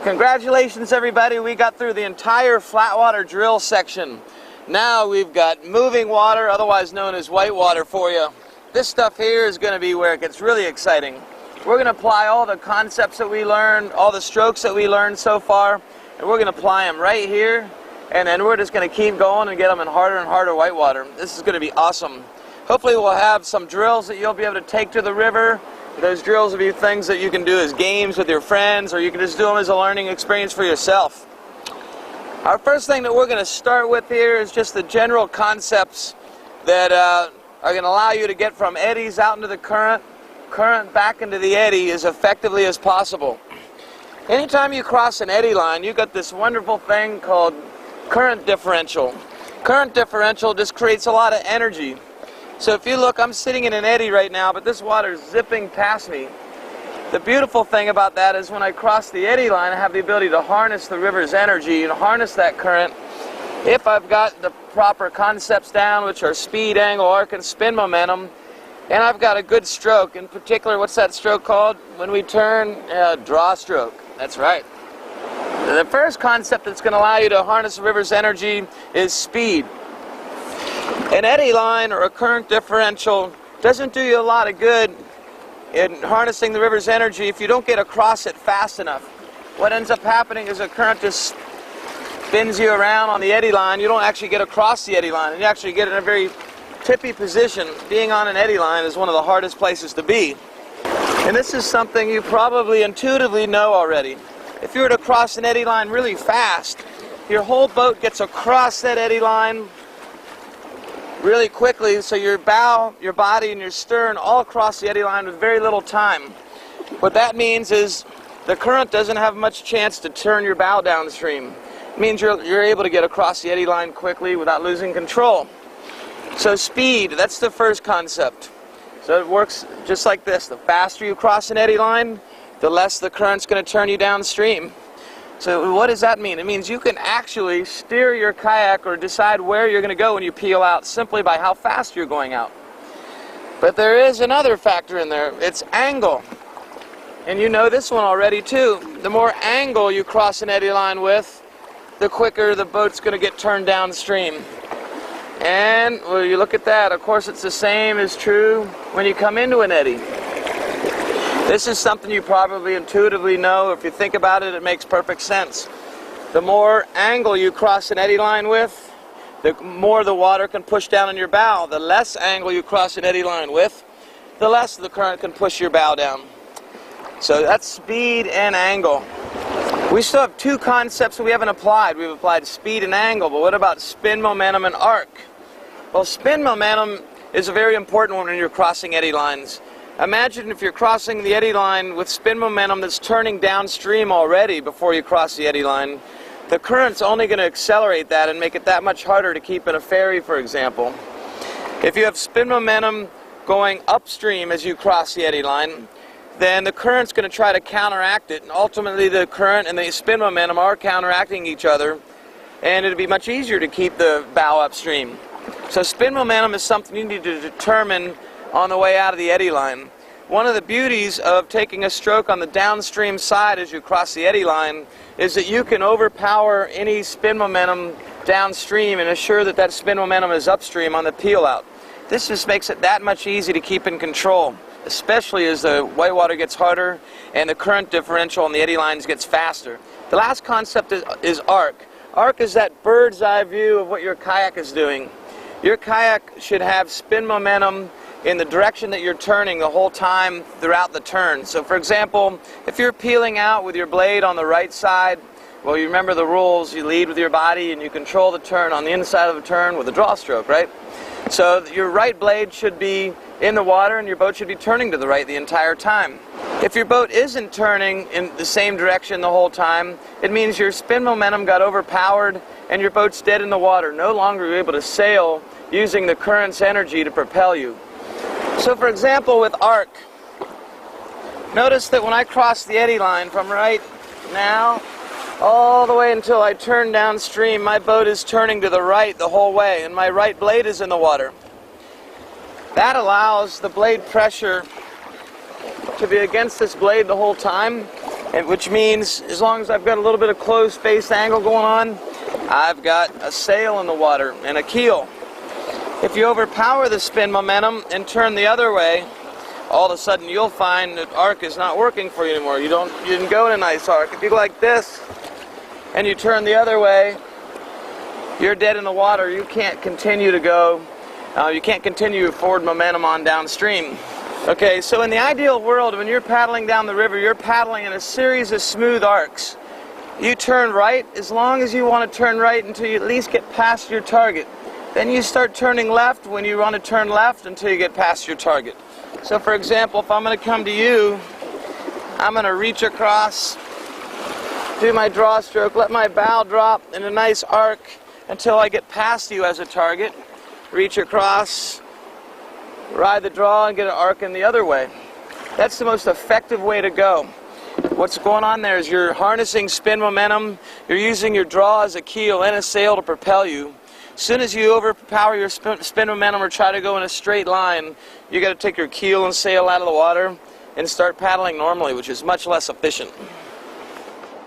Congratulations everybody, we got through the entire flatwater drill section. Now we've got moving water, otherwise known as whitewater, for you. This stuff here is going to be where it gets really exciting. We're going to apply all the concepts that we learned, all the strokes that we learned so far, and we're going to apply them right here, and then we're just going to keep going and get them in harder and harder whitewater. This is going to be awesome. Hopefully we'll have some drills that you'll be able to take to the river. Those drills will be things that you can do as games with your friends, or you can just do them as a learning experience for yourself. Our first thing that we're going to start with here is just the general concepts that are going to allow you to get from eddies out into the current back into the eddy as effectively as possible. Anytime you cross an eddy line, you've got this wonderful thing called current differential. Current differential just creates a lot of energy. So if you look, I'm sitting in an eddy right now, but this water is zipping past me. The beautiful thing about that is when I cross the eddy line, I have the ability to harness the river's energy and harness that current if I've got the proper concepts down, which are speed, angle, arc, and spin momentum, and I've got a good stroke. In particular, what's that stroke called? When we turn, draw stroke. That's right. The first concept that's going to allow you to harness the river's energy is speed. An eddy line or a current differential doesn't do you a lot of good in harnessing the river's energy if you don't get across it fast enough. What ends up happening is a current just spins you around on the eddy line. You don't actually get across the eddy line, and you actually get in a very tippy position. Being on an eddy line is one of the hardest places to be. And this is something you probably intuitively know already. If you were to cross an eddy line really fast, your whole boat gets across that eddy line really quickly, so your bow, your body, and your stern all across the eddy line with very little time. What that means is the current doesn't have much chance to turn your bow downstream. It means you're able to get across the eddy line quickly without losing control. So speed, that's the first concept. So it works just like this. The faster you cross an eddy line, the less the current's going to turn you downstream. So what does that mean? It means you can actually steer your kayak or decide where you're going to go when you peel out simply by how fast you're going out. But there is another factor in there. It's angle. And you know this one already too. The more angle you cross an eddy line with, the quicker the boat's going to get turned downstream. And well, you look at that. Of course, it's the same is true when you come into an eddy. This is something you probably intuitively know. If you think about it, it makes perfect sense. The more angle you cross an eddy line with, the more the water can push down on your bow. The less angle you cross an eddy line with, the less the current can push your bow down. So that's speed and angle. We still have two concepts that we haven't applied. We've applied speed and angle, but what about spin momentum and arc? Well, spin momentum is a very important one when you're crossing eddy lines. Imagine if you're crossing the eddy line with spin momentum that's turning downstream already before you cross the eddy line. The current's only going to accelerate that and make it that much harder to keep in a ferry, for example. If you have spin momentum going upstream as you cross the eddy line, then the current's going to try to counteract it, and ultimately the current and the spin momentum are counteracting each other, and it'll be much easier to keep the bow upstream. So spin momentum is something you need to determine on the way out of the eddy line. One of the beauties of taking a stroke on the downstream side as you cross the eddy line is that you can overpower any spin momentum downstream and assure that that spin momentum is upstream on the peel out. This just makes it that much easier to keep in control, especially as the whitewater gets harder and the current differential on the eddy lines gets faster. The last concept is arc. Arc is that bird's eye view of what your kayak is doing. Your kayak should have spin momentum in the direction that you're turning the whole time throughout the turn. So for example, if you're peeling out with your blade on the right side, well, you remember the rules. You lead with your body and you control the turn on the inside of the turn with a draw stroke, right? So your right blade should be in the water and your boat should be turning to the right the entire time. If your boat isn't turning in the same direction the whole time, it means your spin momentum got overpowered and your boat's dead in the water. No longer are you able to sail using the current's energy to propel you. So for example, with arc, notice that when I cross the eddy line from right now all the way until I turn downstream, my boat is turning to the right the whole way and my right blade is in the water. That allows the blade pressure to be against this blade the whole time, and which means as long as I've got a little bit of closed face angle going on, I've got a sail in the water and a keel. If you overpower the spin momentum and turn the other way, all of a sudden you'll find that arc is not working for you anymore. You didn't go in a nice arc. If you go like this and you turn the other way, you're dead in the water. You can't continue to go. You can't continue your forward momentum on downstream. Okay, so in the ideal world, when you're paddling down the river, you're paddling in a series of smooth arcs. You turn right as long as you want to turn right until you at least get past your target. Then you start turning left when you want to turn left until you get past your target. So for example, if I'm going to come to you, I'm going to reach across, do my draw stroke, let my bow drop in a nice arc until I get past you as a target, reach across, ride the draw and get an arc in the other way. That's the most effective way to go. What's going on there is you're harnessing spin momentum, you're using your draw as a keel and a sail to propel you. As soon as you overpower your spin momentum or try to go in a straight line, you got to take your keel and sail out of the water and start paddling normally, which is much less efficient.